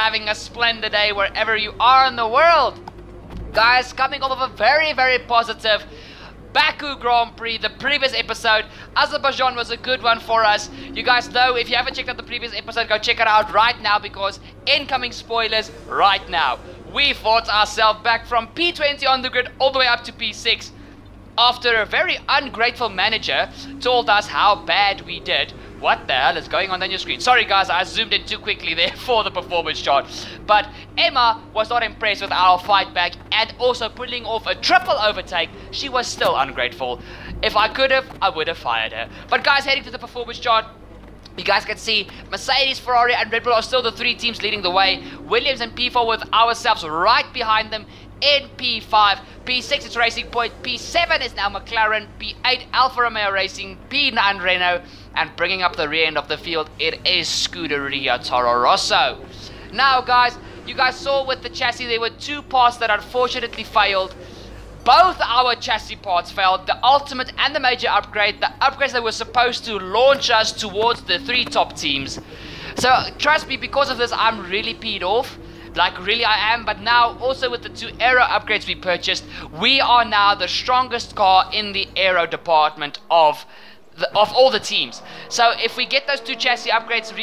having a splendid day wherever you are in the world. Guys, coming off of a very, very positive Baku Grand Prix, the previous episode. Azerbaijan was a good one for us. You guys know, if you haven't checked out the previous episode, go check it out right now, because incoming spoilers right now. We fought ourselves back from P20 on the grid all the way up to P6 after a very ungrateful manager told us how bad we did. What the hell is going on your screen? Sorry guys, I zoomed in too quickly there for the performance chart. But Emma was not impressed with our fight back and also pulling off a triple overtake. She was still ungrateful. If I could have, I would have fired her. But guys, heading to the performance chart, you guys can see Mercedes, Ferrari and Red Bull are still the three teams leading the way. Williams and P4 with ourselves right behind them in P5. P6 is Racing Point, P7 is now McLaren, P8 Alfa Romeo Racing, P9 Renault, and bringing up the rear end of the field, it is Scuderia Toro Rosso. Now guys, you guys saw with the chassis there were two parts that unfortunately failed. Both our chassis parts failed, the ultimate and the major upgrade, the upgrades that were supposed to launch us towards the three top teams. So trust me, because of this I'm really peed off. Like really I am, but now also with the two aero upgrades we purchased, we are now the strongest car in the aero department of all the teams. So if we get those two chassis upgrades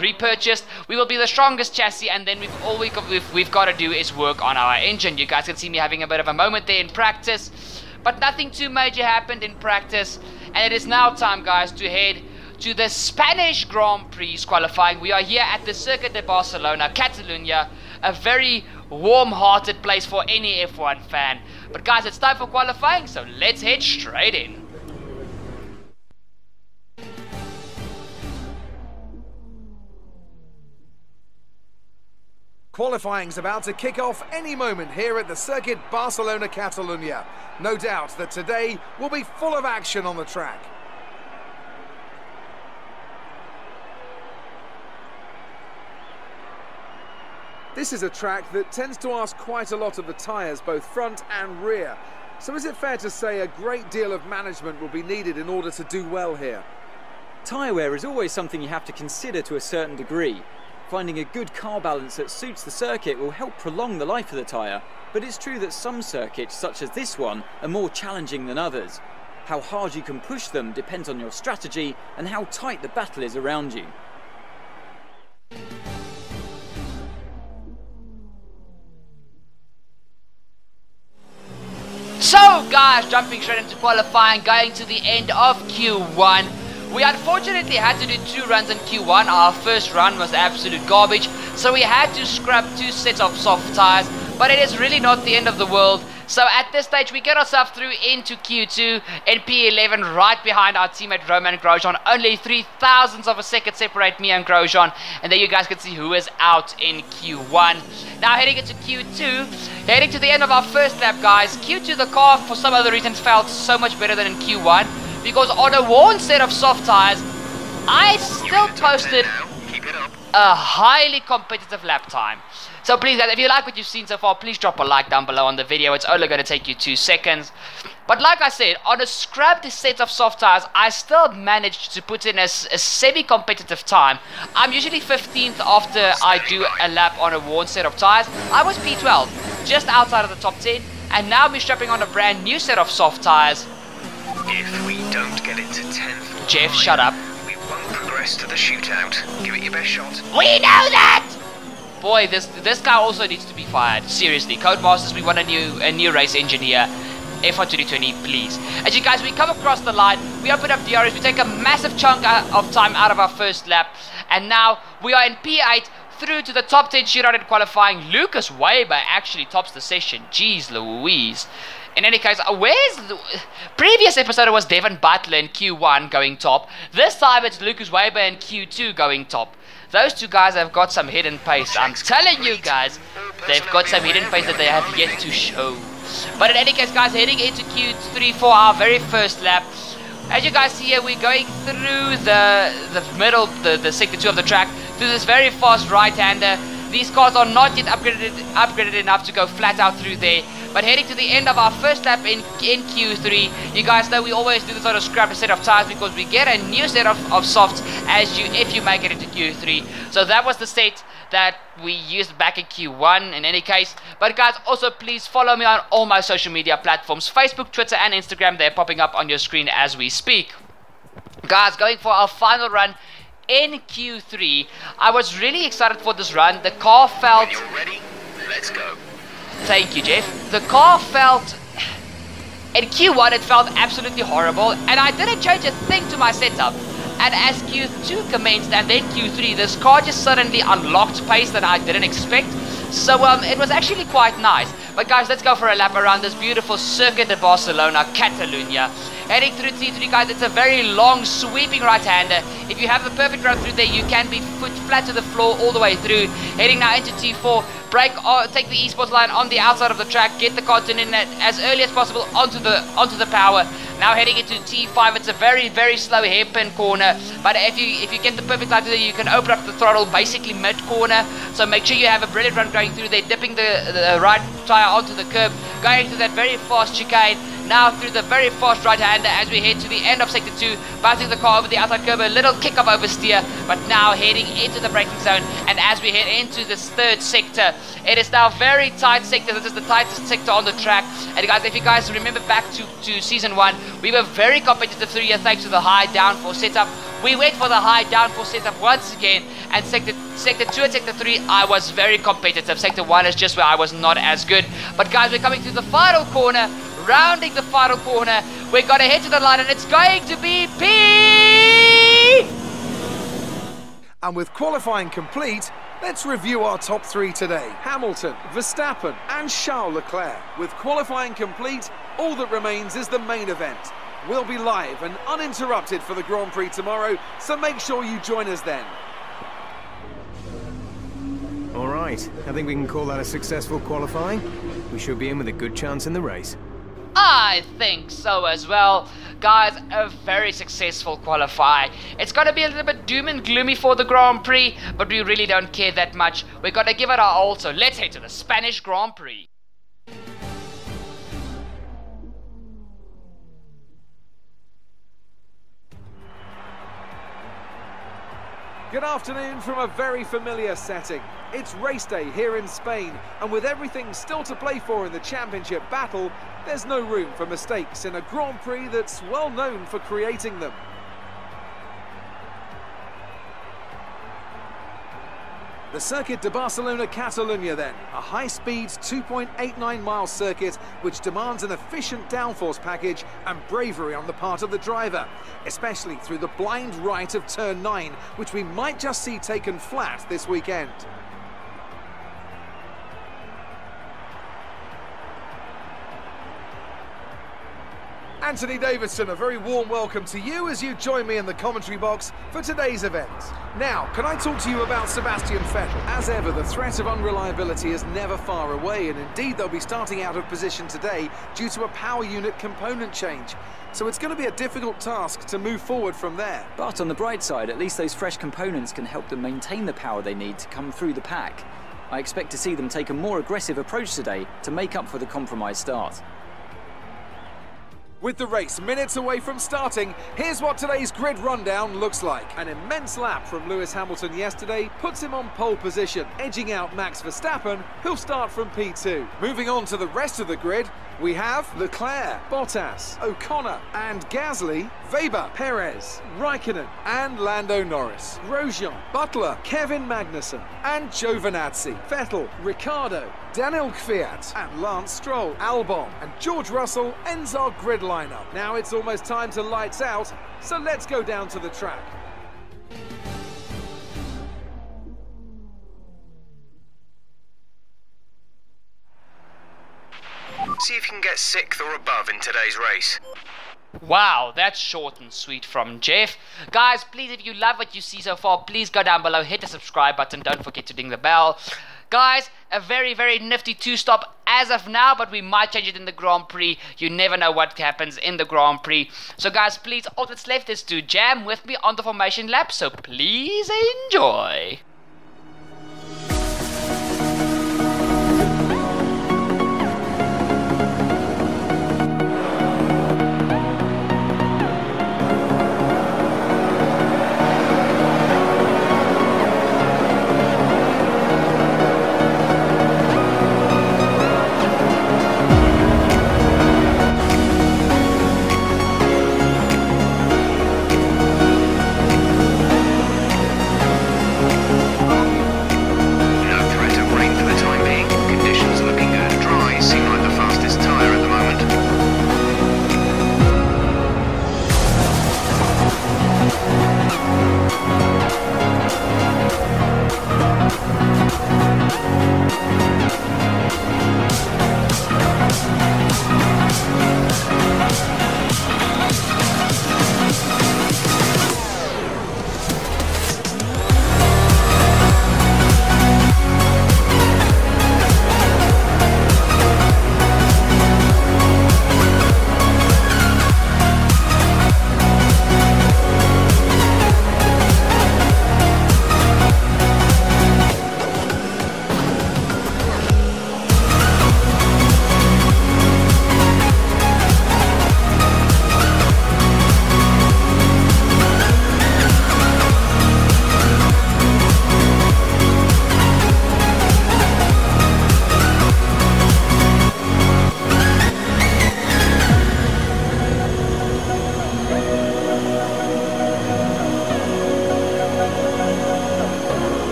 repurchased, we will be the strongest chassis, and then all we've got to do is work on our engine. You guys can see me having a bit of a moment there in practice, but nothing too major happened in practice, and it is now time guys to head to the Spanish Grand Prix qualifying. We are here at the Circuit de Barcelona, Catalonia, a very warm-hearted place for any F1 fan. But guys, it's time for qualifying, so let's head straight in. Qualifying's about to kick off any moment here at the Circuit Barcelona, Catalonia. No doubt that today will be full of action on the track. This is a track that tends to ask quite a lot of the tyres, both front and rear. So is it fair to say a great deal of management will be needed in order to do well here? Tyre wear is always something you have to consider to a certain degree. Finding a good car balance that suits the circuit will help prolong the life of the tyre, but it's true that some circuits, such as this one, are more challenging than others. How hard you can push them depends on your strategy and how tight the battle is around you. So guys, jumping straight into qualifying, going to the end of Q1. We unfortunately had to do 2 runs in Q1. Our first run was absolute garbage, so we had to scrap 2 sets of soft tyres, but it is really not the end of the world. So at this stage we get ourselves through into Q2 in P11, right behind our teammate Roman Grosjean. Only 0.003 of a second separate me and Grosjean, and there you guys can see who is out in Q1. Now heading into Q2, heading to the end of our first lap guys. Q2, the car for some other reasons felt so much better than in Q1, because on a worn set of soft tyres, I still posted a highly competitive lap time. So please guys, if you like what you've seen so far, please drop a like down below on the video. It's only going to take you 2 seconds. But like I said, on a scrapped set of soft tyres, I still managed to put in a semi-competitive time. I'm usually 15th after I do a lap on a worn set of tyres. I was P12, just outside of the top 10, and now we're strapping on a brand new set of soft tyres. If we don't get it to 10th, Jeff, shut up. We won't progress to the shootout. Give it your best shot. We know that! Boy, this guy also needs to be fired. Seriously, Codemasters, we want a new race engineer. F1 2020, please. As you guys, we come across the line, we open up DRS, we take a massive chunk of time out of our first lap, and now we are in P8 through to the top 10 shootout in qualifying. Lucas Weber actually tops the session. Jeez Louise. In any case, where's the previous episode? It was Devin Butler in Q1 going top. This time it's Lucas Weber in Q2 going top. Those two guys have got some hidden pace. I'm telling you guys, they've got some hidden pace that they have yet to show. But in any case, guys, heading into Q3 for our very first lap. As you guys see here, we're going through the middle, the sector 2 of the track, through this very fast right-hander. These cars are not yet upgraded enough to go flat out through there. But heading to the end of our first lap in Q3, you guys know we always do this on a scrap set of tires because we get a new set of softs if you make it into Q3. So that was the set that we used back in Q1 in any case. But guys, also please follow me on all my social media platforms, Facebook, Twitter and Instagram. They're popping up on your screen as we speak. Guys, going for our final run in Q3. I was really excited for this run. The car felt... When you're ready, let's go. Thank you, Jeff. The car felt... In Q1 it felt absolutely horrible, and I didn't change a thing to my setup. And as Q2 commenced and then Q3, this car just suddenly unlocked pace that I didn't expect. So it was actually quite nice. But guys, let's go for a lap around this beautiful Circuit de Barcelona, Catalunya. Heading through T3, guys, it's a very long, sweeping right-hander. If you have the perfect run through there, you can be foot flat to the floor all the way through. Heading now into T4, brake, take the esports line on the outside of the track, get the car turned in as early as possible onto the power. Now heading into T5, it's a very, very slow hairpin corner, but if you get the perfect line through there, you can open up the throttle basically mid-corner. So make sure you have a brilliant run going through there, dipping the right tyre onto the curb, going through that very fast chicane. Now through the very fast right-hander as we head to the end of Sector 2, bouncing the car over the outside curb, a little kick-up oversteer, but now heading into the braking zone. And as we head into this third sector, it is now very tight sector. This is the tightest sector on the track. And guys, if you guys remember back to Season 1, we were very competitive through here thanks to the high downforce setup. We went for the high downforce setup once again, and Sector 2 and Sector 3 I was very competitive. Sector 1 is just where I was not as good. But guys, we're coming to the final corner, rounding the final corner. We're going to head to the line and it's going to be P! And with qualifying complete, let's review our top three today. Hamilton, Verstappen and Charles Leclerc. With qualifying complete, all that remains is the main event. We'll be live and uninterrupted for the Grand Prix tomorrow, so make sure you join us then. All right, I think we can call that a successful qualifying. We should be in with a good chance in the race. I think so as well. Guys, a very successful qualify. It's going to be a little bit doom and gloomy for the Grand Prix, but we really don't care that much. We're going to give it our all, so let's head to the Spanish Grand Prix. Good afternoon from a very familiar setting. It's race day here in Spain, and with everything still to play for in the championship battle, there's no room for mistakes in a Grand Prix that's well known for creating them. The Circuit de Barcelona, Catalunya then, a high-speed 2.89-mile circuit which demands an efficient downforce package and bravery on the part of the driver, especially through the blind right of turn 9, which we might just see taken flat this weekend. Anthony Davidson, a very warm welcome to you as you join me in the commentary box for today's event. Now, can I talk to you about Sebastian Vettel? As ever, the threat of unreliability is never far away, and indeed they'll be starting out of position today due to a power unit component change. So it's going to be a difficult task to move forward from there. But on the bright side, at least those fresh components can help them maintain the power they need to come through the pack. I expect to see them take a more aggressive approach today to make up for the compromised start. With the race minutes away from starting, here's what today's grid rundown looks like. An immense lap from Lewis Hamilton yesterday puts him on pole position, edging out Max Verstappen, who'll start from P2. Moving on to the rest of the grid, we have Leclerc, Bottas, O'Connor and Gasly, Weber, Perez, Raikkonen and Lando Norris, Grosjean, Butler, Kevin Magnussen and Giovinazzi, Vettel, Ricciardo, Daniel Kvyat and Lance Stroll, Albon and George Russell ends our grid lineup. Now it's almost time to lights out, so let's go down to the track. See if you can get 6th or above in today's race. Wow, that's short and sweet from Jeff. Guys, please, if you love what you see so far, please go down below, hit the subscribe button, don't forget to ding the bell. Guys, a very, very nifty two-stop as of now, but we might change it in the Grand Prix. You never know what happens in the Grand Prix. So guys, please, all that's left is to jam with me on the formation lap, so please enjoy.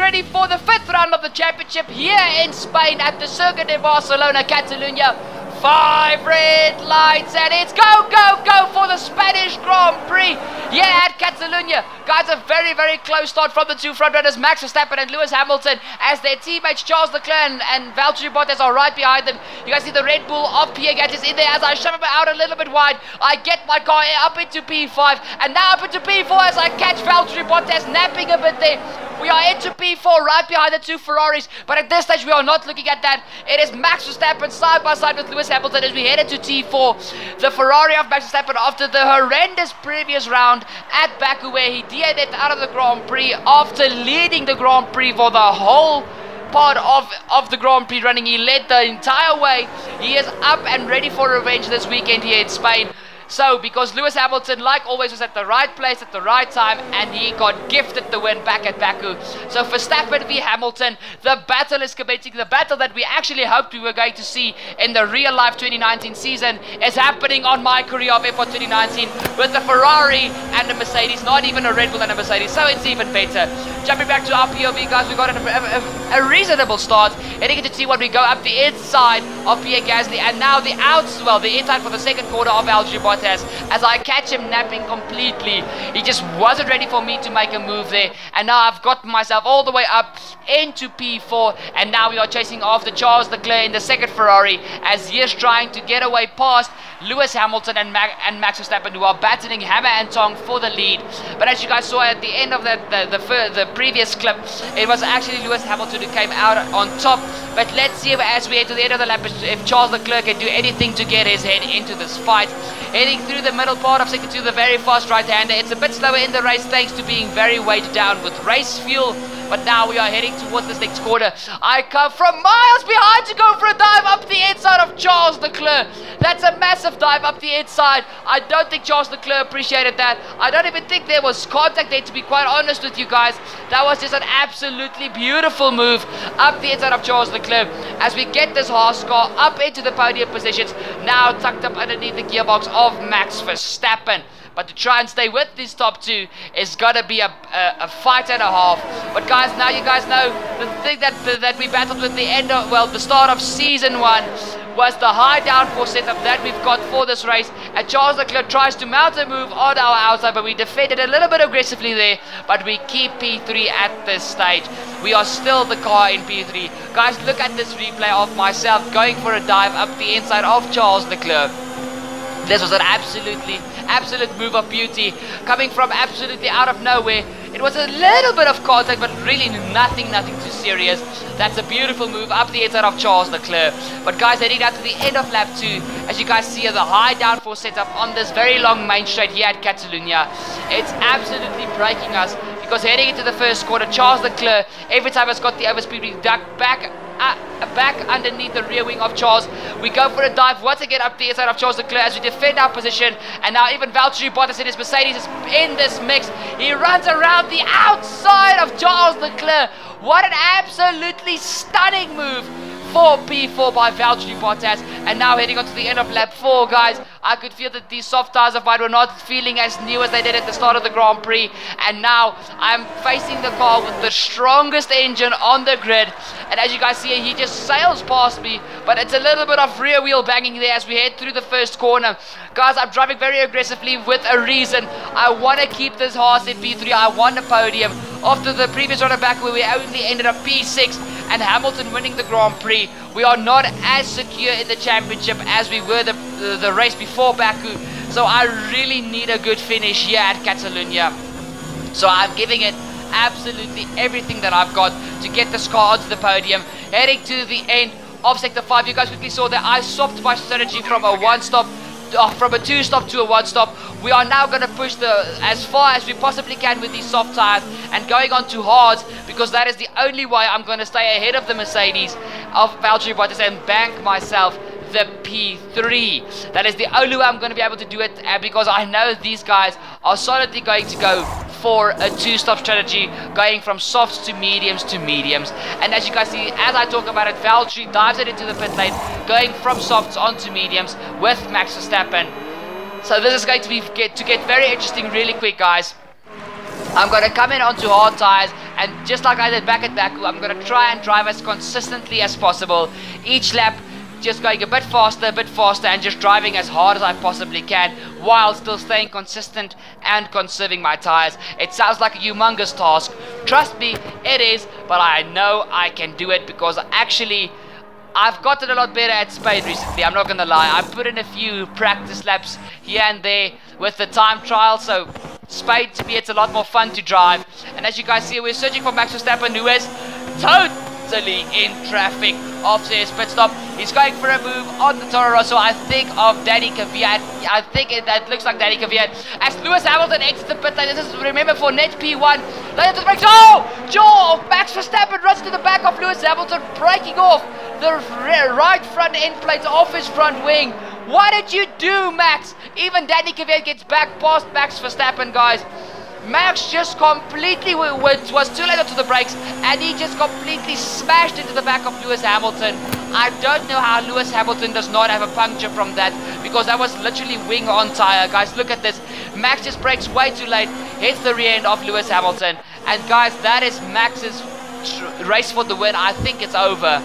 ready for the 5th round of the championship here in Spain at the Circuit de Barcelona, Catalunya. 5 red lights and it's go, go, go for the Spanish Grand Prix here at Catalunya. Guys, a very, very close start from the two front runners, Max Verstappen and Lewis Hamilton, as their teammates Charles Leclerc and Valtteri Bottas are right behind them. You guys see the Red Bull of Pierre Gasly in there as I shove him out a little bit wide. I get my car up into P5 and now up into P4 as I catch Valtteri Bottas napping a bit there. We are into P4 right behind the two Ferraris, but at this stage we are not looking at that. It is Max Verstappen side by side with Lewis Hamilton as we head into T4. The Ferrari of Max Verstappen after the horrendous previous round at Baku where he DNF'd out of the Grand Prix after leading the Grand Prix for the whole part of the Grand Prix running. He led the entire way. He is up and ready for revenge this weekend here in Spain. So, because Lewis Hamilton, like always, was at the right place at the right time, and he got gifted the win back at Baku. So, Verstappen v Hamilton, the battle is commencing. The battle that we actually hoped we were going to see in the real-life 2019 season is happening on my career of F1 2019 with the Ferrari and the Mercedes, not even a Red Bull and a Mercedes, so it's even better. Jumping back to our POV, guys, we got a reasonable start. Heading into T1, we go up the inside of Pierre Gasly, and now the inside for the second quarter of Valtteri Bottas. As I catch him napping completely. He just wasn't ready for me to make a move there, and now I've got myself all the way up into P4, and now we are chasing after Charles Leclerc in the second Ferrari as he is trying to get away past Lewis Hamilton and Max Verstappen, who are battling hammer and tong for the lead. But as you guys saw at the end of the previous clip, it was actually Lewis Hamilton who came out on top. But let's see as we head to the end of the lap if Charles Leclerc can do anything to get his head into this fight. Heading through the middle part of sector 2, the very fast right-hander. It's a bit slower in the race thanks to being very weighted down with race fuel. But now we are heading towards this next quarter. I come from miles behind to go for a dive up the inside of Charles Leclerc. That's a massive dive up the inside. I don't think Charles Leclerc appreciated that. I don't even think there was contact there, to be quite honest with you guys. That was just an absolutely beautiful move up the inside of Charles Leclerc as we get this Haas car up into the podium positions, now tucked up underneath the gearbox of Max Verstappen. But to try and stay with these top two is gonna be a fight and a half. But guys, now you guys know the thing that we battled with the start of season 1 was the high downforce setup that we've got for this race. And Charles Leclerc tries to mount a move on our outside, but we defended a little bit aggressively there. But we keep P3 at this stage. We are still the car in P3. Guys, look at this replay of myself going for a dive up the inside of Charles Leclerc. This was an absolute move of beauty, coming from absolutely out of nowhere. It was a little bit of contact, but really nothing too serious. That's a beautiful move up the inside of Charles Leclerc. But guys, heading down to the end of lap 2, as you guys see the high downforce setup on this very long main straight here at Catalunya. It's absolutely breaking us, because heading into the first quarter, Charles Leclerc, every time it's got the overspeed, we duck back underneath the rear wing of Charles. We go for a dive once again up the inside of Charles Leclerc as we defend our position, and now even Valtteri Bottas in his Mercedes is in this mix. He runs around the outside of Charles Leclerc. What an absolutely stunning move for P4 by Valtteri Bottas. And now heading on to the end of lap 4, guys. I could feel that these soft tires of mine were not feeling as new as they did at the start of the Grand Prix. And now I'm facing the car with the strongest engine on the grid. And as you guys see, he just sails past me. But it's a little bit of rear wheel banging there as we head through the first corner. Guys, I'm driving very aggressively with a reason. I want to keep this Haas in P3. I want a podium. After the previous run back where we only ended up P6 and Hamilton winning the Grand Prix, we are not as secure in the championship as we were the race before Baku. So I really need a good finish here at Catalunya. So I'm giving it absolutely everything that I've got to get this car onto the podium. Heading to the end of Sector 5, you guys quickly saw that I swapped my strategy from a one-stop from a 2-stop to a 1-stop. We are now going to push as far as we possibly can with these soft tires and going on to hards, because that is the only way I'm going to stay ahead of the Mercedes of Valtteri Bottas and bank myself the P3. That is the only way I'm going to be able to do it, because I know these guys are solidly going to go for a 2-stop strategy, going from softs to mediums and as you guys see, as I talk about it, Valtteri dives it into the pit lane, going from softs onto mediums with Max Verstappen. So this is going to get very interesting really quick, guys. I'm going to come in onto hard tires And just like I did back at Baku, I'm going to try and drive as consistently as possible. Each lap just going a bit faster, and just driving as hard as I possibly can while still staying consistent and conserving my tires. It sounds like a humongous task. Trust me, it is, but I know I can do it because actually I've gotten a lot better at Spain recently, I'm not gonna lie. I put in a few practice laps here and there with the time trial, so Spain to me it's a lot more fun to drive. And as you guys see, we're searching for Max Verstappen, who is totally in traffic after his pit stop. He's going for a move on the Toro Rosso, I think, of Danny Kvyat. I think that looks like Danny Kvyat. As Lewis Hamilton exits the pit lane, this is, remember, for net P1. Later to the brakes. Oh! Jaw of Max Verstappen runs to the back of Lewis Hamilton, breaking off the right front end plates off his front wing. What did you do, Max? Even Danny Kvyat gets back past Max Verstappen, guys. Max just completely was too late onto the brakes, and he just completely smashed into the back of Lewis Hamilton. I don't know how Lewis Hamilton does not have a puncture from that, because that was literally wing on tire. Guys, look at this. Max just brakes way too late, hits the rear end of Lewis Hamilton, and guys, that is Max's race for the win. I think it's over.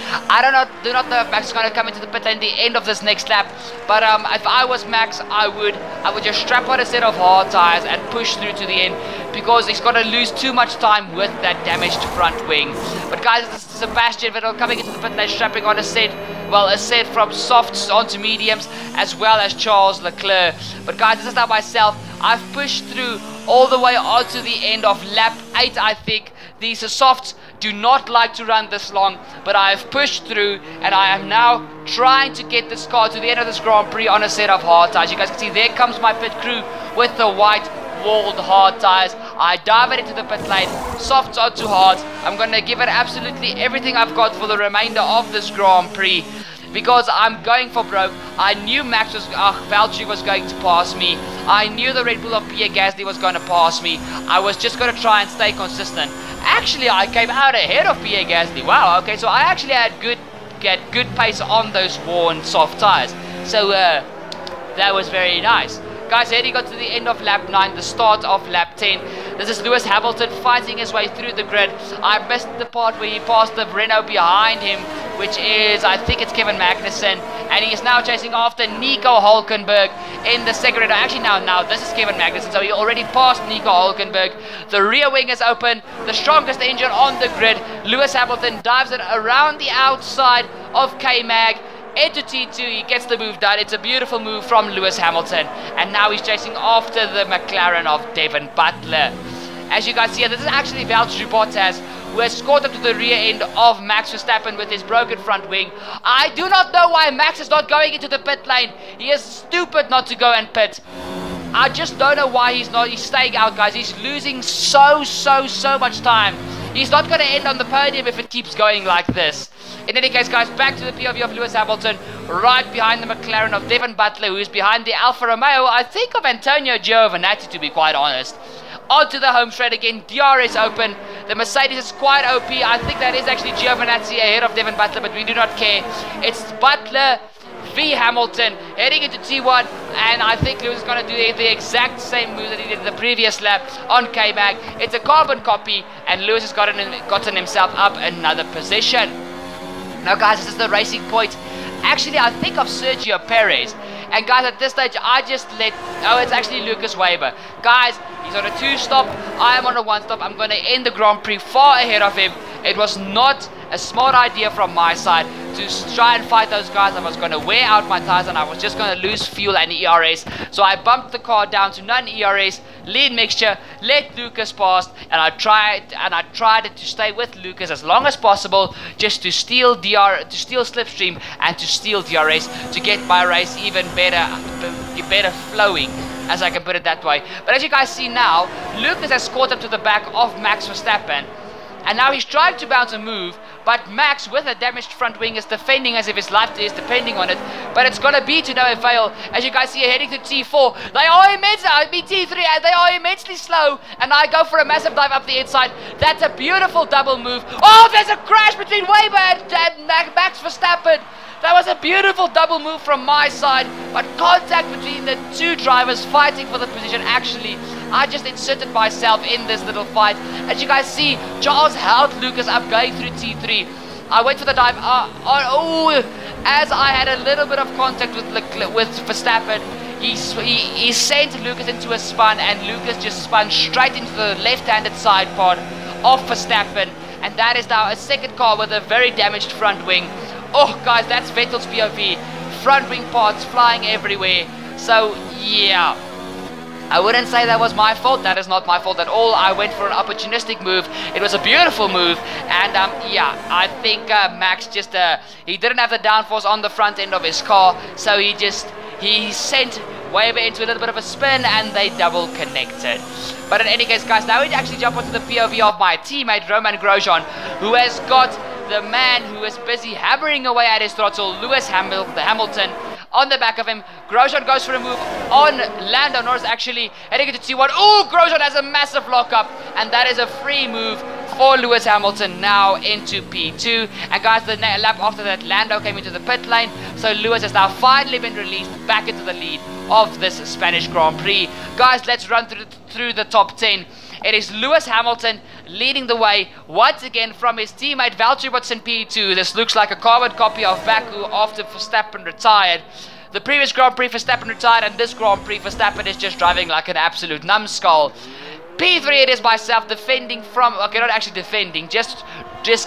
I do not know if Max is going to come into the pit lane at the end of this next lap, but if I was Max, I would just strap on a set of hard tires and push through to the end, because he's going to lose too much time with that damaged front wing. But guys, this is Sebastian Vettel coming into the pit lane, strapping on a set from softs onto mediums, as well as Charles Leclerc. But guys, this is not myself. I've pushed through all the way onto the end of lap 8, I think. These softs do not like to run this long, but I have pushed through, and I am now trying to get this car to the end of this Grand Prix on a set of hard tires. You guys can see there comes my pit crew with the white walled hard tires. I dive it into the pit lane, softs onto hards. I'm going to give it absolutely everything I've got for the remainder of this Grand Prix, because I'm going for broke. I knew Valtteri was going to pass me. I knew the Red Bull of Pierre Gasly was going to pass me. I was just going to try and stay consistent. Actually, I came out ahead of Pierre Gasly. Wow, okay, so I actually had good pace on those worn soft tires. So that was very nice. Guys, here he got to the end of lap 9, the start of lap 10. This is Lewis Hamilton fighting his way through the grid. I missed the part where he passed the Renault behind him, which is, I think it's Kevin Magnussen, and he is now chasing after Nico Hülkenberg in the second Renault. Actually, now this is Kevin Magnussen, so he already passed Nico Hülkenberg. The rear wing is open, the strongest engine on the grid. Lewis Hamilton dives it around the outside of K-Mag into T2. He gets the move done. It's a beautiful move from Lewis Hamilton, and now he's chasing after the McLaren of Devon Butler. As you guys see, this is actually Valterri Bottas, who has caught up to the rear end of Max Verstappen with his broken front wing. I do not know why Max is not going into the pit lane. He is stupid not to go and pit. I just don't know why he's staying out, guys. He's losing so much time. He's not going to end on the podium if it keeps going like this. In any case, guys, back to the POV of Lewis Hamilton, right behind the McLaren of Devon Butler, who is behind the Alfa Romeo, I think, of Antonio Giovinazzi, to be quite honest. Onto the home straight again, DRS open. The Mercedes is quite OP. I think that is actually Giovinazzi ahead of Devon Butler, but we do not care. It's Butler v Hamilton heading into T1, and I think Lewis is going to do the exact same move that he did in the previous lap on K-Mag. It's a carbon copy, and Lewis has gotten himself up another position. Now, guys, this is the racing point. Actually, I think of Sergio Perez. And guys, at this stage, I just it's actually Lucas Weber. Guys, he's on a 2-stop. I am on a 1-stop. I'm going to end the Grand Prix far ahead of him. It was not a smart idea from my side to try and fight those guys. I was going to wear out my tires, and I was just going to lose fuel and ERS. So I bumped the car down to none ERS, lean mixture, let Lucas pass, and I tried to stay with Lucas as long as possible, just to steal slipstream and to steal DRS to get my race even better flowing, as I can put it that way. But as you guys see now, Lucas has caught up to the back of Max Verstappen, and now he's trying to bounce a move, but Max, with a damaged front wing, is defending as if his life is depending on it. But it's going to be to no avail. As you guys see, heading to T4. They are immensely, T3, and they are immensely slow. And I go for a massive dive up the inside. That's a beautiful double move. Oh, there's a crash between Weber and Max Verstappen. That was a beautiful double move from my side, but contact between the two drivers fighting for the position. Actually, I just inserted myself in this little fight. As you guys see, Charles held Lucas up going through T3. I went for the dive. As I had a little bit of contact with Verstappen, he sent Lucas into a spun, and Lucas just spun straight into the left-handed side part of Verstappen, and that is now a second car with a very damaged front wing. Oh guys, that's Vettel's POV. Front wing parts flying everywhere. So yeah, I wouldn't say that was my fault. That is not my fault at all. I went for an opportunistic move. It was a beautiful move, and yeah, I think Max just he didn't have the downforce on the front end of his car, so he sent Weber into a little bit of a spin, and they double connected. But in any case, guys, now we actually jump onto the POV of my teammate Romain Grosjean, who has got the man who is busy hammering away at his throttle, Lewis Hamilton, on the back of him. Grosjean goes for a move on Lando Norris, actually heading into T1. Oh, Grosjean has a massive lockup, and that is a free move for Lewis Hamilton now into P2. And guys, the lap after that, Lando came into the pit lane, so Lewis has now finally been released back into the lead of this Spanish Grand Prix. Guys, let's run through the top 10. It is Lewis Hamilton leading the way once again from his teammate Valtteri Bottas in P2. This looks like a carbon copy of Baku after Verstappen retired. The previous Grand Prix Verstappen retired, and this Grand Prix Verstappen is just driving like an absolute numbskull. P3 it is myself defending from, okay, not actually defending, just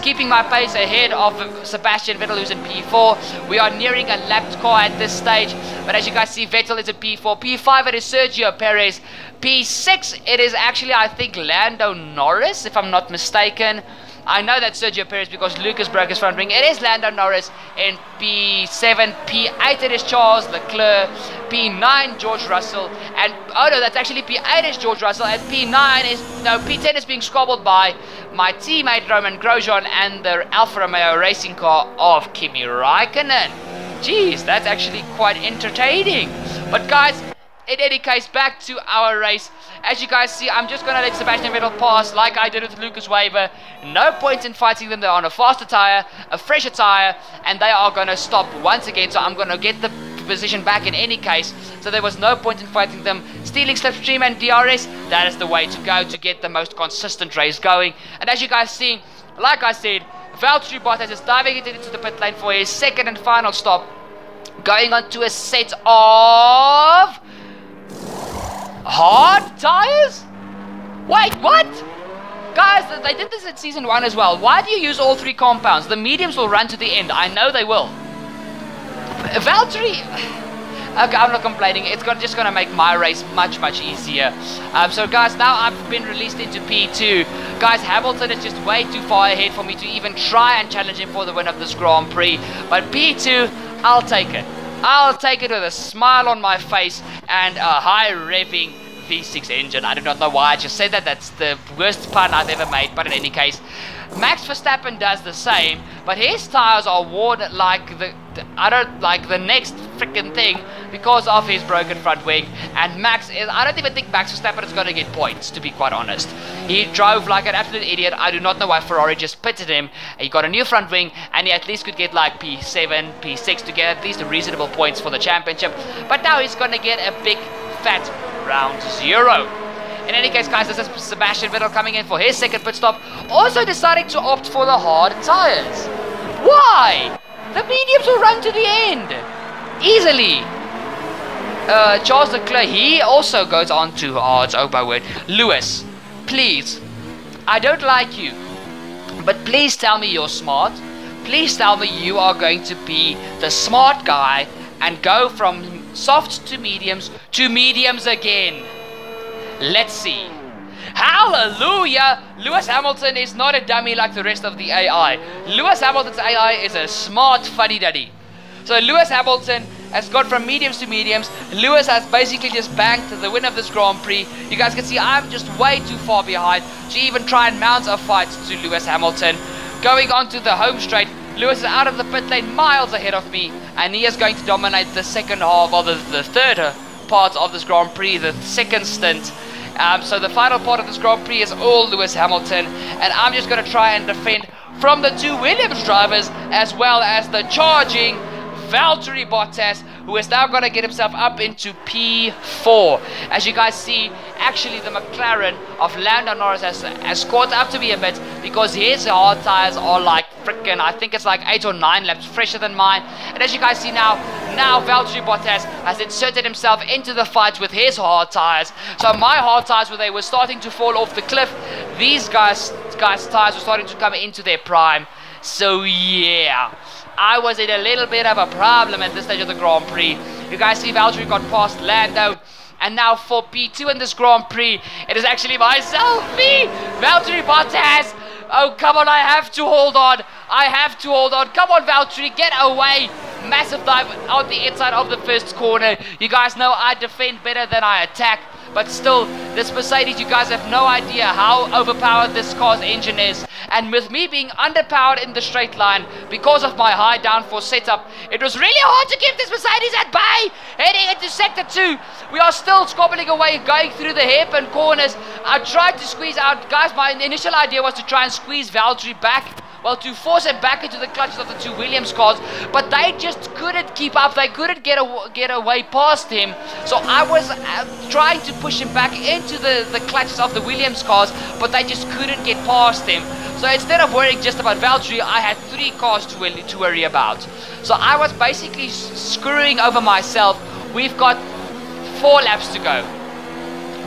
keeping my pace ahead of Sebastian Vettel, who's in P4. We are nearing a lapped car at this stage, but as you guys see, Vettel is in P4. P5 it is Sergio Perez. P6 it is actually, I think, Lando Norris, if I'm not mistaken. I know that's Sergio Perez because Lucas broke his front wing. It is Lando Norris in P7. P8 it is Charles Leclerc. P9 George Russell. And oh no, that's actually P8 is George Russell. And P10 is being squabbled by my teammate Romain Grosjean and the Alfa Romeo racing car of Kimi Raikkonen. Jeez, that's actually quite entertaining. But guys, in any case, back to our race. As you guys see, I'm just going to let Sebastian Vettel pass like I did with Lucas Weber. No point in fighting them. They're on a faster tyre, a fresher tyre, and they are going to stop once again. So I'm going to get the position back in any case. So there was no point in fighting them. Stealing slipstream and DRS, that is the way to go to get the most consistent race going. And as you guys see, like I said, Valtteri Bottas is diving into the pit lane for his second and final stop. Going on to a set of hard tires? Wait, what? Guys, they did this in Season 1 as well. Why do you use all three compounds? The mediums will run to the end. I know they will. Valtteri... Okay, I'm not complaining. It's just going to make my race much, much easier. So, guys, now I've been released into P2. Guys, Hamilton is just way too far ahead for me to even try and challenge him for the win of this Grand Prix. But P2, I'll take it. I'll take it with a smile on my face and a high-revving V6 engine. I do not know why I just said that. That's the worst pun I've ever made. But in any case, Max Verstappen does the same, but his tires are worn like the next freaking thing because of his broken front wing. And I don't even think Max Verstappen is going to get points, to be quite honest. He drove like an absolute idiot. I do not know why Ferrari just pitted him. He got a new front wing, and he at least could get like P7, P6 to get at least reasonable points for the championship. But now he's going to get a big fat round 0. In any case, guys, this is Sebastian Vettel coming in for his second pit stop, also deciding to opt for the hard tires. Why? The mediums will run to the end easily. Charles Leclerc, he also goes on to hards. Oh my word. Lewis, please, I don't like you, but please tell me you're smart. Please tell me you are going to be the smart guy and go from soft to mediums again. Let's see. Hallelujah! Lewis Hamilton is not a dummy like the rest of the AI. Lewis Hamilton's AI is a smart fuddy-duddy. So Lewis Hamilton has gone from mediums to mediums. Lewis has basically just banked the win of this Grand Prix. You guys can see I'm just way too far behind to even try and mount a fight to Lewis Hamilton. Going on to the home straight, Lewis is out of the pit lane miles ahead of me, and he is going to dominate the second half, or the third part of this Grand Prix, the second stint. So the final part of this Grand Prix is all Lewis Hamilton, and I'm just going to try and defend from the two Williams drivers as well as the charging Valterri Bottas, who is now going to get himself up into P4. As you guys see, actually the McLaren of Lando Norris has caught up to me a bit, because his hard tires are like freaking, I think it's like 8 or 9 laps fresher than mine. And as you guys see now Valterri Bottas has inserted himself into the fight with his hard tires. So my hard tires, where they were starting to fall off the cliff, these guys' tires were starting to come into their prime. So yeah, I was in a little bit of a problem at this stage of the Grand Prix. You guys see Valtteri got past Lando, and now for P2 in this Grand Prix, it is actually myself, me, Valterri Bottas. Oh, come on, I have to hold on. I have to hold on. Come on, Valtteri, get away. Massive dive on the inside of the first corner. You guys know I defend better than I attack. But still, this Mercedes, you guys have no idea how overpowered this car's engine is. And with me being underpowered in the straight line because of my high downforce setup, it was really hard to keep this Mercedes at bay. Heading into sector 2, we are still squabbling away, going through the hairpin corners. I tried to squeeze out, guys, my initial idea was to try and squeeze Valtteri back. Well, to force him back into the clutches of the 2 Williams cars, but they just couldn't keep up. They couldn't get away past him. So I was trying to push him back into the clutches of the Williams cars, but they just couldn't get past him. So instead of worrying just about Valtteri, I had 3 cars to worry about. So I was basically screwing over myself. We've got 4 laps to go.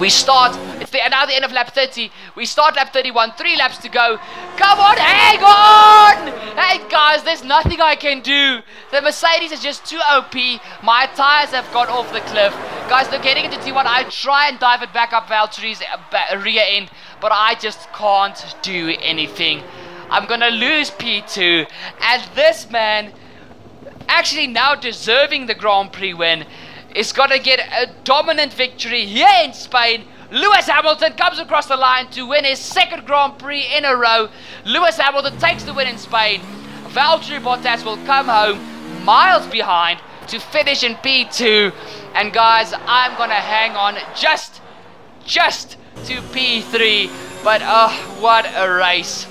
We start, it's now the end of lap 30. We start lap 31, 3 laps to go. Come on, hang on! Hey guys, there's nothing I can do. The Mercedes is just too OP. My tires have got off the cliff. Guys, they're getting into T1. I try and dive it back up Valtteri's rear end, but I just can't do anything. I'm gonna lose P2. And this man, actually now deserving the Grand Prix win, is going to get a dominant victory here in Spain. Lewis Hamilton comes across the line to win his 2nd Grand Prix in a row. Lewis Hamilton takes the win in Spain. Valtteri Bottas will come home miles behind to finish in P2. And guys, I'm going to hang on just to P3. But what a race.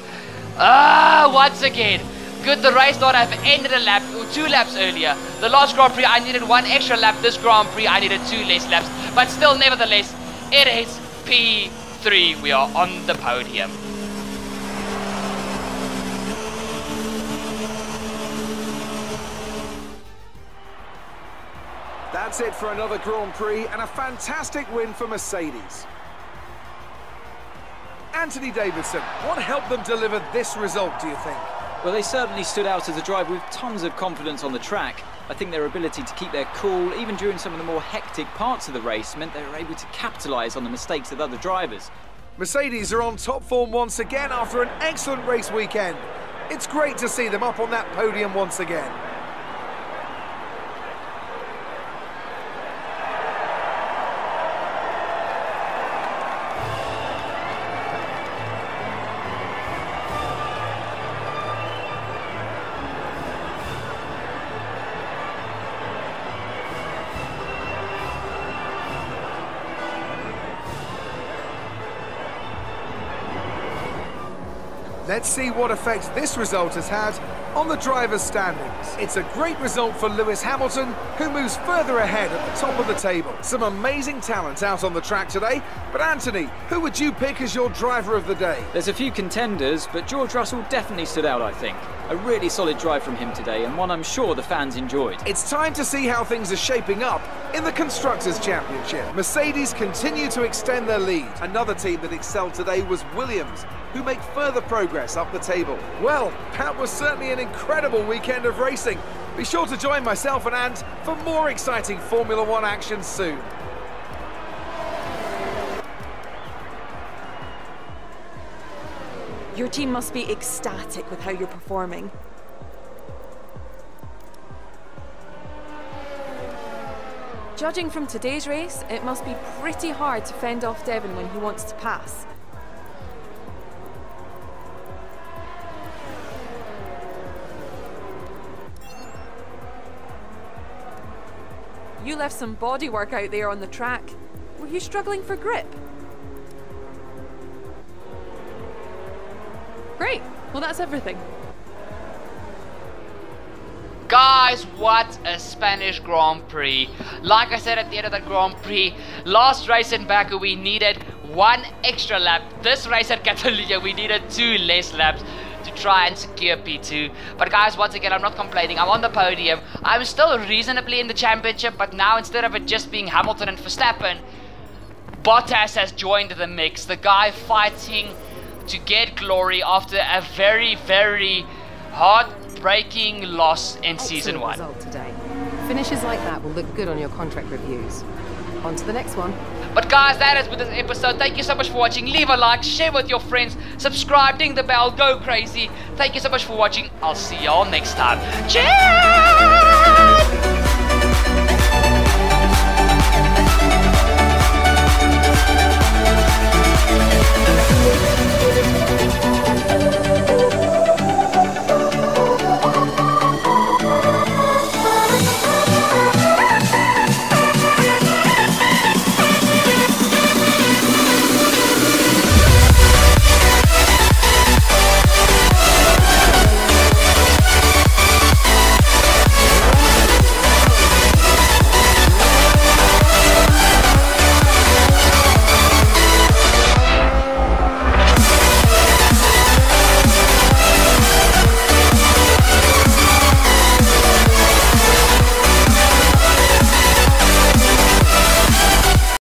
Once again, could the race not have ended a lap or 2 laps earlier? The last Grand Prix I needed 1 extra lap. This Grand Prix I needed 2 less laps. But still, nevertheless, it is P3. We are on the podium. That's it for another Grand Prix and a fantastic win for Mercedes. Anthony Davidson, what helped them deliver this result, do you think? Well, they certainly stood out as a driver with tons of confidence on the track. I think their ability to keep their cool, even during some of the more hectic parts of the race, meant they were able to capitalise on the mistakes of other drivers. Mercedes are on top form once again after an excellent race weekend. It's great to see them up on that podium once again. Let's see what effect this result has had on the drivers' standings. It's a great result for Lewis Hamilton, who moves further ahead at the top of the table. Some amazing talent out on the track today, but Anthony, who would you pick as your driver of the day? There's a few contenders, but George Russell definitely stood out, I think. A really solid drive from him today, and one I'm sure the fans enjoyed. It's time to see how things are shaping up in the Constructors' Championship. Mercedes continue to extend their lead. Another team that excelled today was Williams, who make further progress up the table. Well, that was certainly an incredible weekend of racing. Be sure to join myself and Ant for more exciting Formula One action soon. Your team must be ecstatic with how you're performing. Judging from today's race, it must be pretty hard to fend off Devon when he wants to pass. You left some bodywork out there on the track. Were you struggling for grip? Great. Well, that's everything. Guys, what a Spanish Grand Prix. Like I said at the end of that Grand Prix, last race in Baku we needed 1 extra lap. This race at Catalunya we needed 2 less laps to try and secure P2. But guys, once again, I'm not complaining. I'm on the podium. I'm still reasonably in the championship, but now instead of it just being Hamilton and Verstappen, Bottas has joined the mix. The guy fighting to get glory after a very, very heartbreaking loss in season 1. Result today. Finishes like that will look good on your contract reviews. On to the next one. But guys, that is with this episode. Thank you so much for watching. Leave a like, share with your friends, subscribe, ding the bell, go crazy. Thank you so much for watching. I'll see y'all next time. Cheers!